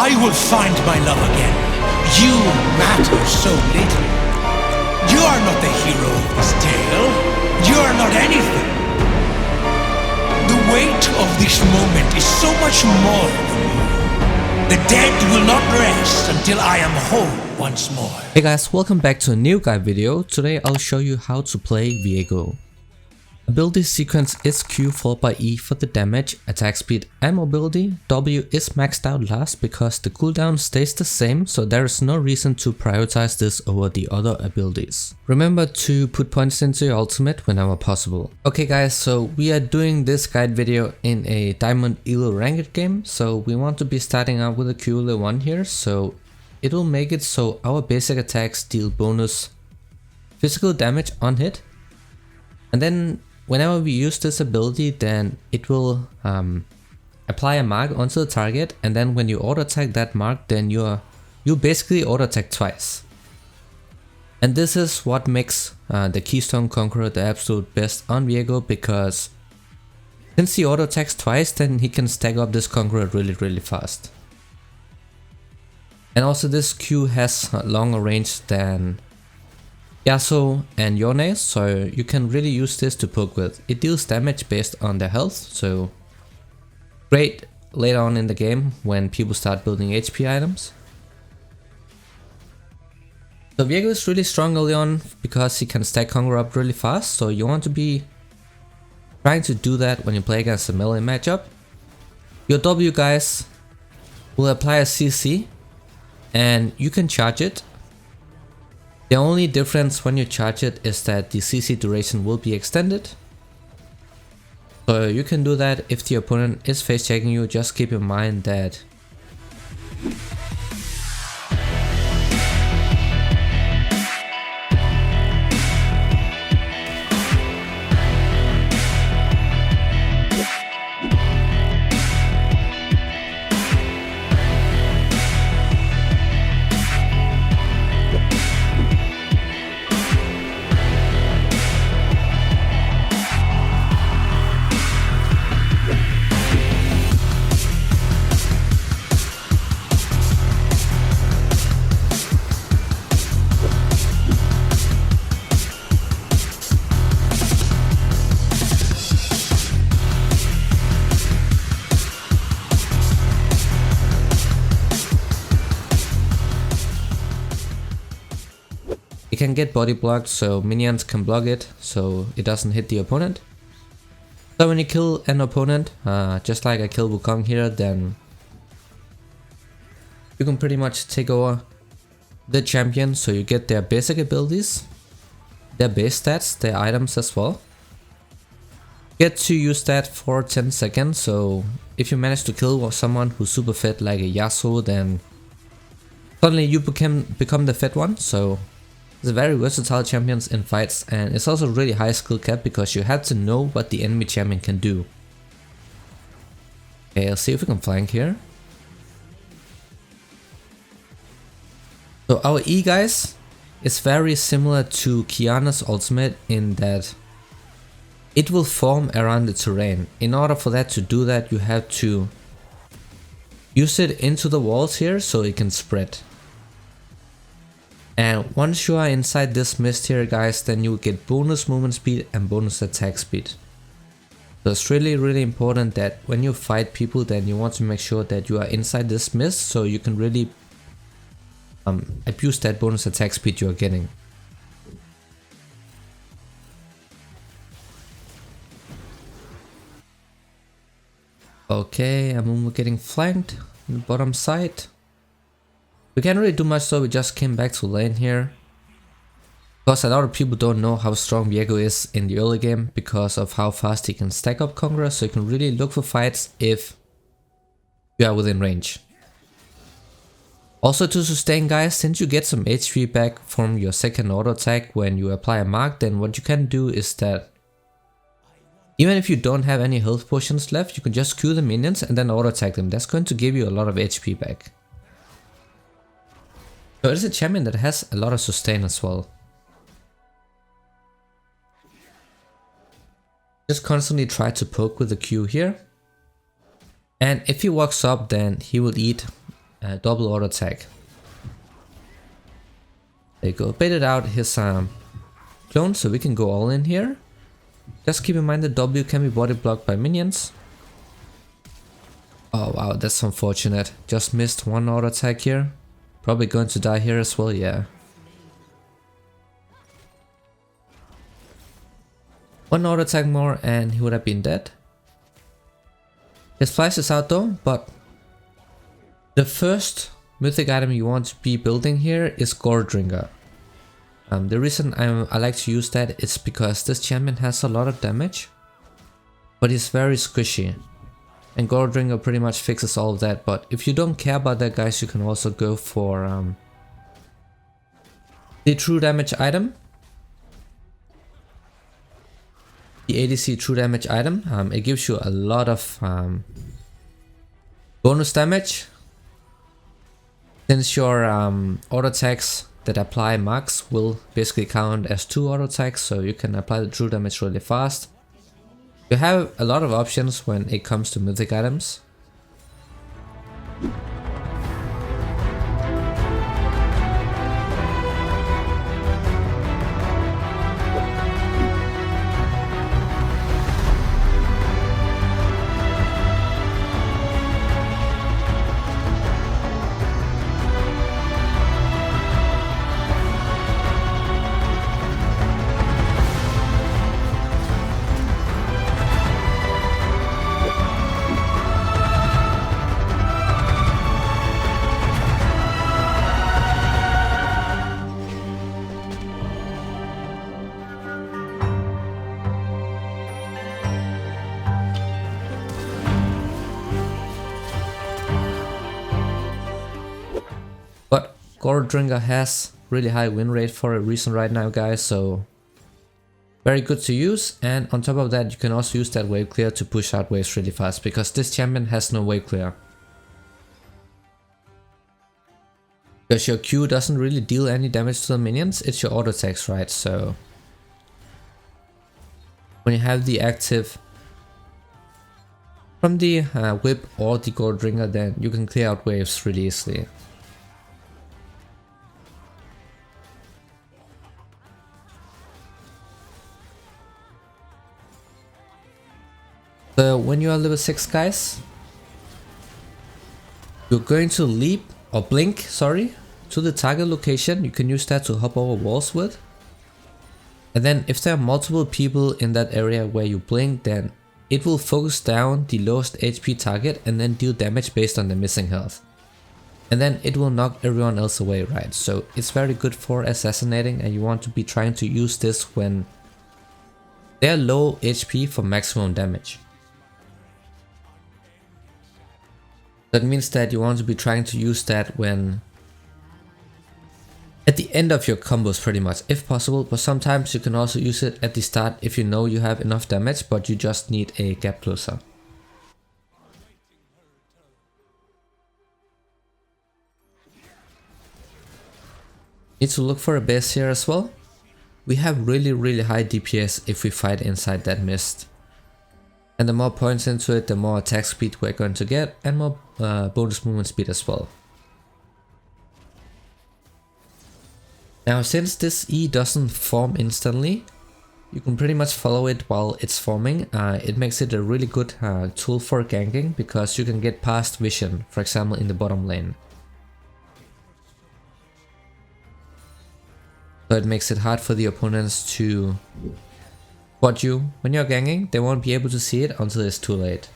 I will find my love again. You matter so little. You are not the hero of this tale. You are not anything. The weight of this moment is so much more than you. The dead will not rest until I am whole once more. Hey guys, welcome back to a new guide video. Today I'll show you how to play Viego. Ability sequence is Q followed by E for the damage, attack speed and mobility. W is maxed out last because the cooldown stays the same, so there is no reason to prioritize this over the other abilities. Remember to put points into your ultimate whenever possible. Okay guys, so we are doing this guide video in a Diamond Elo ranked game, so we want to be starting out with a Q level 1 here, so it will make it so our basic attacks deal bonus physical damage on hit, and then whenever we use this ability, then it will apply a mark onto the target, and then when you auto attack that mark, then you basically auto attack twice. And this is what makes the Keystone Conqueror the absolute best on Viego, because since he auto attacks twice, then he can stack up this Conqueror really fast. And also this Q has a longer range than Yasuo and Yone, so you can really use this to poke with. It deals damage based on their health, so great later on in the game when people start building HP items. So Viego is really strong early on because he can stack Conqueror up really fast, so you want to be trying to do that when you play against a melee matchup. Your W guys will apply a CC and you can charge it. The only difference when you charge it is that the CC duration will be extended. So you can do that if the opponent is face checking you. Just keep in mind that it can get body blocked, so minions can block it so it doesn't hit the opponent. So when you kill an opponent, just like I killed Wukong here, then you can pretty much take over the champion, so you get their basic abilities, their base stats, their items as well. Get to use that for 10 seconds, so if you manage to kill someone who's super fit like a Yasuo, then suddenly you become the fit one. So it's very versatile champions in fights, and it's also really high skill cap because you have to know what the enemy champion can do. Okay, let's see if we can flank here. So our E guys is very similar to Kiana's ultimate in that it will form around the terrain. In order for that to do that, you have to use it into the walls here so it can spread. And once you are inside this mist here guys, then you will get bonus movement speed and bonus attack speed. So it's really important that when you fight people, then you want to make sure that you are inside this mist so you can really abuse that bonus attack speed you are getting. Okay, and we're getting flanked on the bottom side. We can't really do much, so we just came back to lane here. Because a lot of people don't know how strong Viego is in the early game because of how fast he can stack up Conqueror, so you can really look for fights if you are within range. Also to sustain guys, since you get some HP back from your second auto attack when you apply a mark, then what you can do is that even if you don't have any health potions left, you can just Q the minions and then auto attack them. That's going to give you a lot of HP back. So it is a champion that has a lot of sustain as well. Just constantly try to poke with the Q here. And if he walks up, then he will eat double auto attack. There you go, baited out his clone so we can go all in here. Just keep in mind that W can be body blocked by minions. Oh wow, that's unfortunate. Just missed one auto attack here. Probably going to die here as well, yeah. One auto attack more and he would have been dead. His flash is out though, but the first mythic item you want to be building here is Gore Drinker. The reason I like to use that is because this champion has a lot of damage, but he's very squishy. And Gore Drinker pretty much fixes all of that, but if you don't care about that, guys, you can also go for the true damage item. The ADC true damage item. It gives you a lot of bonus damage. Since your auto attacks that apply max will basically count as 2 auto attacks, so you can apply the true damage really fast. You have a lot of options when it comes to mythic items. But Gore Drinker has really high win rate for a reason right now, guys, so very good to use. And on top of that, you can also use that wave clear to push out waves really fast, because this champion has no wave clear. Because your Q doesn't really deal any damage to the minions, it's your auto attacks, right? So when you have the active from the whip or the Gore Drinker, then you can clear out waves really easily. So when you are level 6, guys, you're going to leap or blink, sorry, to the target location. You can use that to hop over walls with. And then if there are multiple people in that area where you blink, then it will focus down the lowest HP target and then deal damage based on the missing health. And then it will knock everyone else away, right? So it's very good for assassinating, and you want to be trying to use this when they're low HP for maximum damage. That means that you want to be trying to use that when at the end of your combos pretty much, if possible, but sometimes you can also use it at the start if you know you have enough damage but you just need a gap closer. Need to look for a base here as well. We have really high DPS if we fight inside that mist. And the more points into it, the more attack speed we're going to get, and more bonus movement speed as well. Now, since this E doesn't form instantly, you can pretty much follow it while it's forming. It makes it a really good tool for ganking, because you can get past vision, for example in the bottom lane. So it makes it hard for the opponents to spot you when you're ganking. They won't be able to see it until it's too late.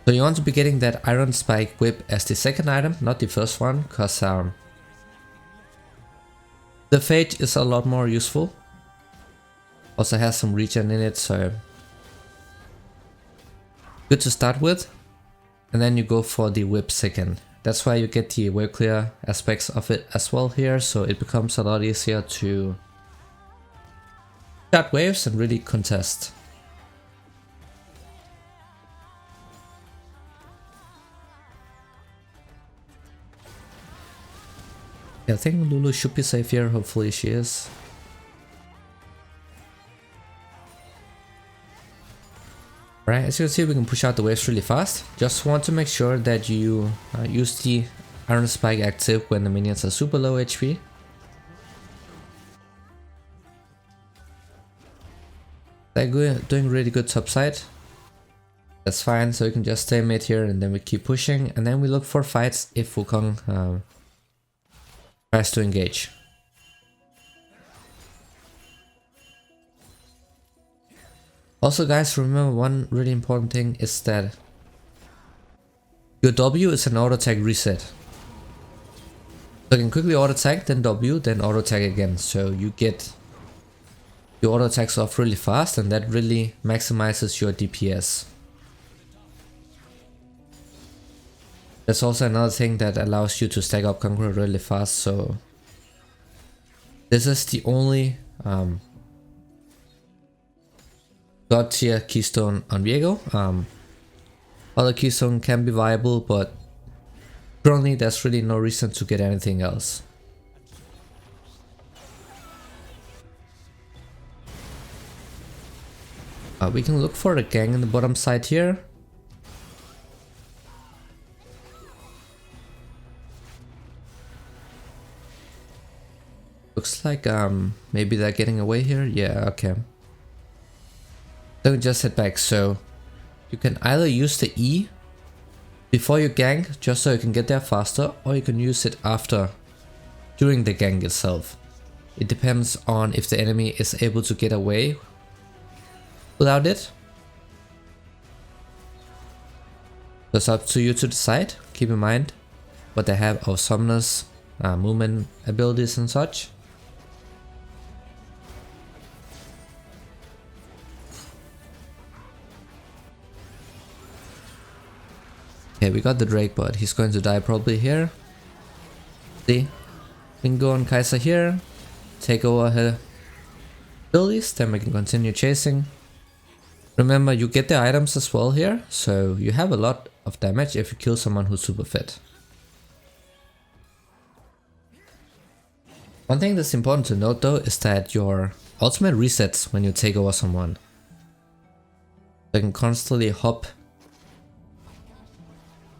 So you want to be getting that Iron Spike Whip as the second item, not the first one, because the Phage is a lot more useful. Also has some regen in it, so good to start with. And then you go for the Whip second. That's why you get the wave clear aspects of it as well here, so it becomes a lot easier to shot waves and really contest. I think Lulu should be safe here, hopefully she is. Right, as you can see, we can push out the waves really fast. Just want to make sure that you use the Iron Spike active when the minions are super low HP. They're doing really good top side. That's fine, so we can just stay mid here and then we keep pushing. And then we look for fights if Wukong tries to engage. Also guys, remember one really important thing is that your W is an auto attack reset. So you can quickly auto attack, then W, then auto attack again. So you get your auto attacks off really fast and that really maximizes your DPS. There's also another thing that allows you to stack up Conqueror really fast. So this is the only God tier keystone on Viego. Other keystone can be viable, but currently there's really no reason to get anything else. We can look for the gang in the bottom side here. Looks like maybe they're getting away here. Yeah, okay. Then we just head back. So you can either use the E before you gank just so you can get there faster, or you can use it after, during the gank itself. It depends on if the enemy is able to get away without it. So it's up to you to decide. Keep in mind what they have of summoners, movement abilities and such. Okay, we got the Drake, but he's going to die probably here. See? We can go on Kai'Sa here, take over her abilities, then we can continue chasing. Remember, you get the items as well here, so you have a lot of damage if you kill someone who's super fit. One thing that's important to note though is that your ultimate resets when you take over someone. You can constantly hop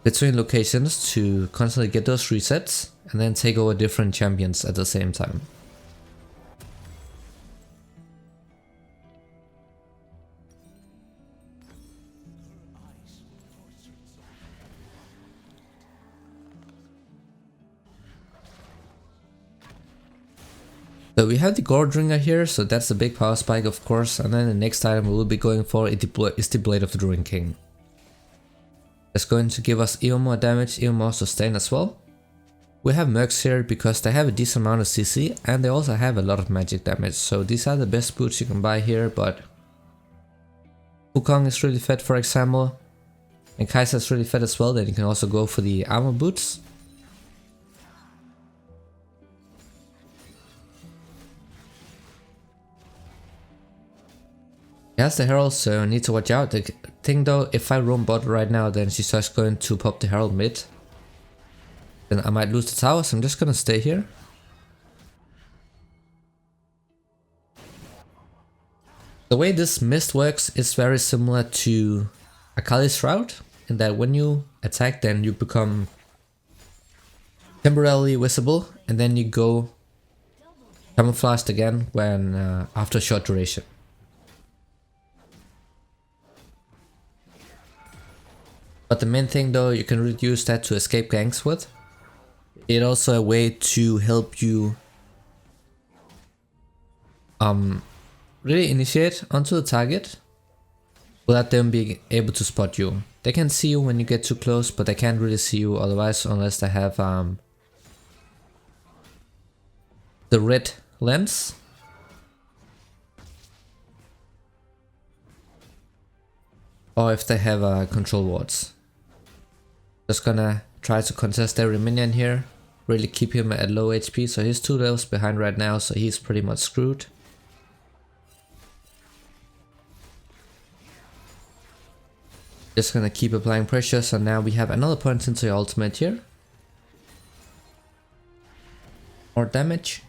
between locations to constantly get those resets and then take over different champions at the same time. So we have the Gourd Ringer here, so that's the big power spike of course, and then the next item we will be going for is the Blade of the Druid King. It's going to give us even more damage, even more sustain as well. We have Mercs here because they have a decent amount of CC and they also have a lot of magic damage, so these are the best boots you can buy here, but Wukong is really fed for example, and Kai'Sa is really fed as well, then you can also go for the armor boots. He has the Herald, so I need to watch out. The thing though, if I roam bot right now, then she's just going to pop the Herald mid. Then I might lose the tower, so I'm just gonna stay here. The way this mist works is very similar to Akali's Shroud, in that when you attack then you become temporarily visible and then you go camouflaged again when after a short duration. But the main thing though, you can really use that to escape ganks with. It's also a way to help you really initiate onto the target without them being able to spot you. They can see you when you get too close, but they can't really see you otherwise unless they have the red lens. Or if they have control wards. Just gonna try to contest every minion here. Really keep him at low HP, so he's 2 levels behind right now, so he's pretty much screwed. Just gonna keep applying pressure, so now we have another point into your ultimate here. More damage.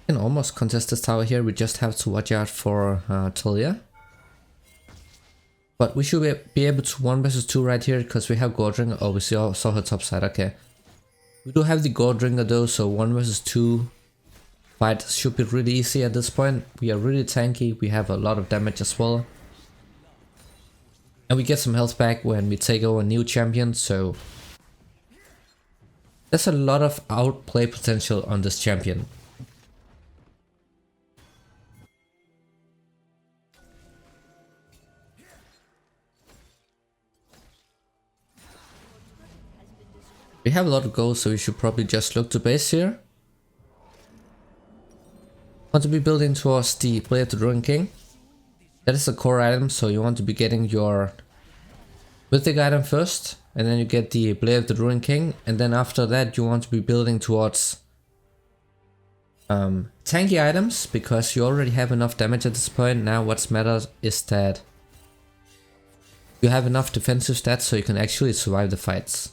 We can almost contest this tower here, we just have to watch out for Talia. But we should be able to 1 versus 2 right here, because we have Gordringer. Oh, we saw her top side, okay. We do have the Gordringer though, so 1 versus 2 fight should be really easy at this point. We are really tanky, we have a lot of damage as well. And we get some health back when we take over a new champion, so there's a lot of outplay potential on this champion. We have a lot of gold, so we should probably just look to base here. Want to be building towards the Blade of the Ruined King. That is a core item, so you want to be getting your mythic item first, and then you get the Blade of the Ruined King, and then after that you want to be building towards tanky items, because you already have enough damage at this point. Now what matters is that you have enough defensive stats so you can actually survive the fights.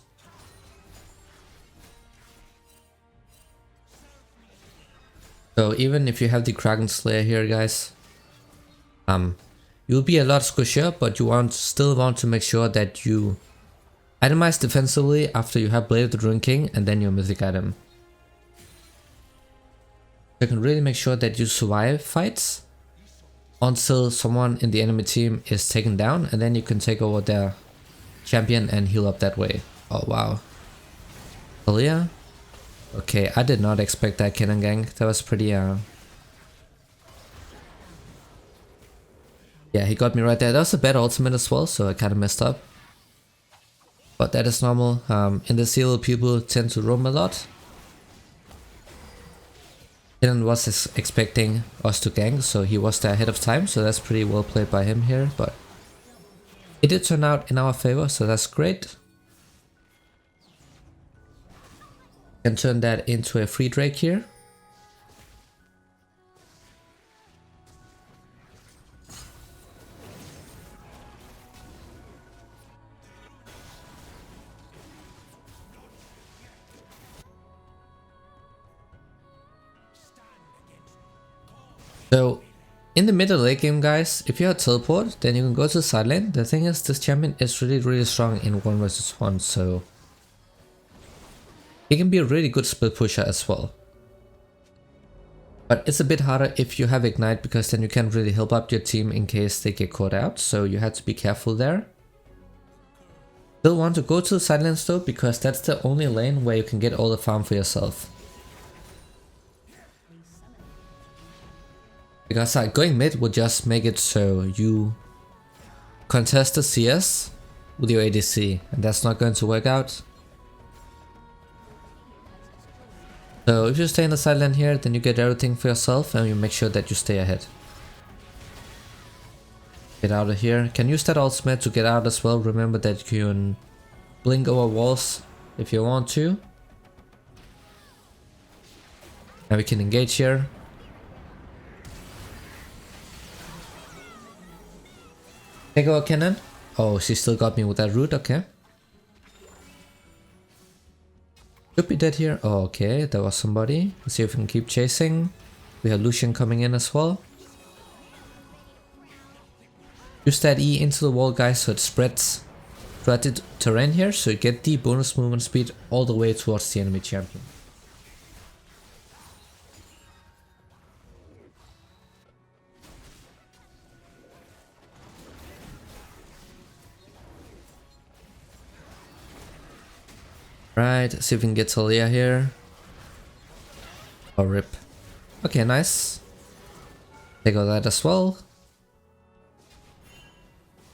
So even if you have the Kraken Slayer here, guys, you'll be a lot squishier, but you still want to make sure that you itemize defensively after you have Blade of the Ruined King and then your mythic item. You can really make sure that you survive fights until someone in the enemy team is taken down, and then you can take over their champion and heal up that way. Oh wow. Talia? Okay, I did not expect that cannon gank. That was pretty yeah, he got me right there. That was a bad ultimate as well, so I kinda messed up. But that is normal. In the seal, people tend to roam a lot. Cannon was expecting us to gank, so he was there ahead of time, so that's pretty well played by him here, but it did turn out in our favor, so that's great. Can turn that into a free Drake here. So in the middle late game, guys, if you have teleport, then you can go to the side lane. The thing is, this champion is really strong in 1 versus 1, so he can be a really good split pusher as well. But it's a bit harder if you have Ignite, because then you can't really help up your team in case they get caught out, so you have to be careful there. Still want to go to the side lanes though, because that's the only lane where you can get all the farm for yourself. Because going mid will just make it so you contest the CS with your ADC, and that's not going to work out. So if you stay in the side lane here, then you get everything for yourself and you make sure that you stay ahead. Get out of here. Can use that ultimate to get out as well. Remember that you can blink over walls if you want to. And we can engage here. Take over cannon. Oh, she still got me with that root, okay. Should be dead here. Oh, okay, there was somebody. Let's see if we can keep chasing. We have Lucian coming in as well. Use that E into the wall, guys, so it spreads throughout the terrain here, so you get the bonus movement speed all the way towards the enemy champion. Right, see if we can get Talia here. Oh, rip. Okay, nice. Take all that as well.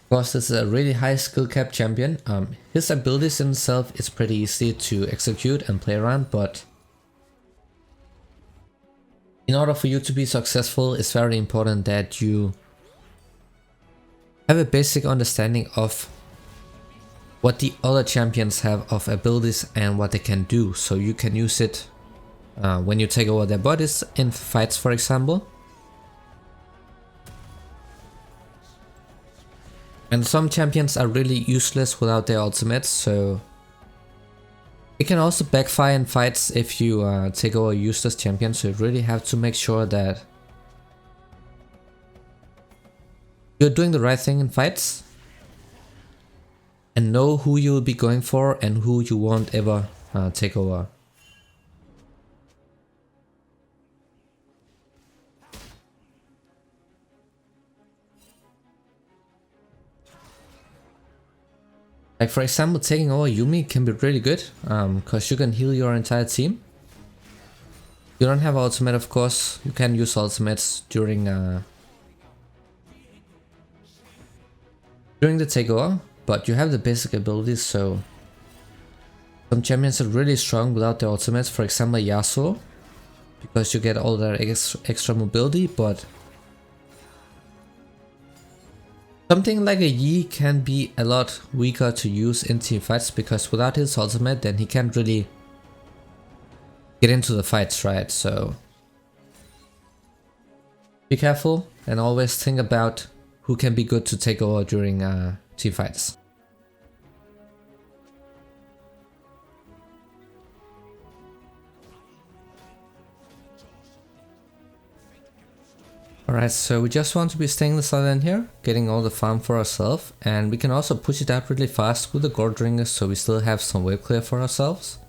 Of course, this is a really high skill cap champion. His abilities in himself is pretty easy to execute and play around, but in order for you to be successful, it's very important that you have a basic understanding of what the other champions have of abilities and what they can do, so you can use it when you take over their bodies in fights, for example. And some champions are really useless without their ultimates, so it can also backfire in fights if you take over a useless champion, so you really have to make sure that you're doing the right thing in fights and know who you will be going for and who you won't ever take over. Like for example, taking over Yumi can be really good, because you can heal your entire team. You don't have ultimate, of course. You can use ultimates during the takeover, but you have the basic abilities, so some champions are really strong without their ultimates, for example Yasuo, because you get all that extra mobility, but something like a Yi can be a lot weaker to use in team fights, because without his ultimate then he can't really get into the fights, right? So be careful and always think about who can be good to take over during team fights. Alright, so we just want to be staying this island here, getting all the farm for ourselves, and we can also push it out really fast with the gold ringers, so we still have some wave clear for ourselves.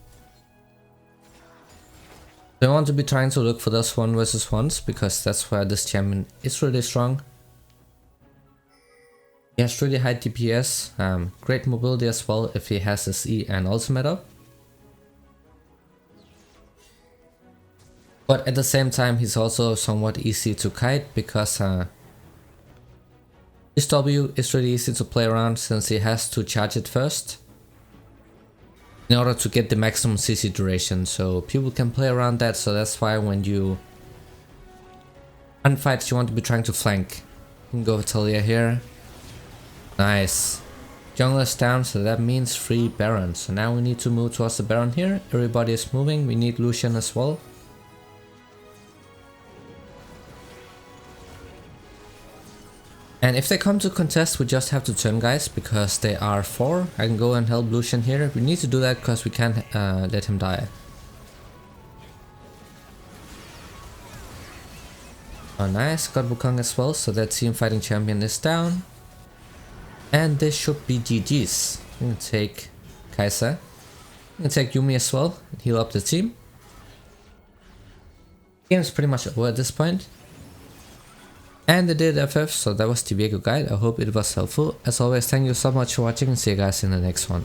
So I want to be trying to look for those 1 versus 1s, because that's where this champion is really strong. He has really high DPS, great mobility as well if he has his E and ultimate up. But at the same time he's also somewhat easy to kite, because his W is really easy to play around since he has to charge it first in order to get the maximum CC duration, so people can play around that. So that's why when you run fights you want to be trying to flank. You can go with Talia here. Nice. Jungle is down, so that means free Baron. So now we need to move towards the Baron here. Everybody is moving, we need Lucian as well. And if they come to contest, we just have to turn, guys, because they are 4. I can go and help Lucian here. We need to do that because we can't let him die. Oh nice, got Wukong as well, so that team fighting champion is down. And this should be GG's. I'm gonna take Kai'Sa. I'm gonna take Yumi as well and heal up the team. Game's pretty much over at this point. And I did FF, so that was the Viego guide. I hope it was helpful. As always, thank you so much for watching and see you guys in the next one.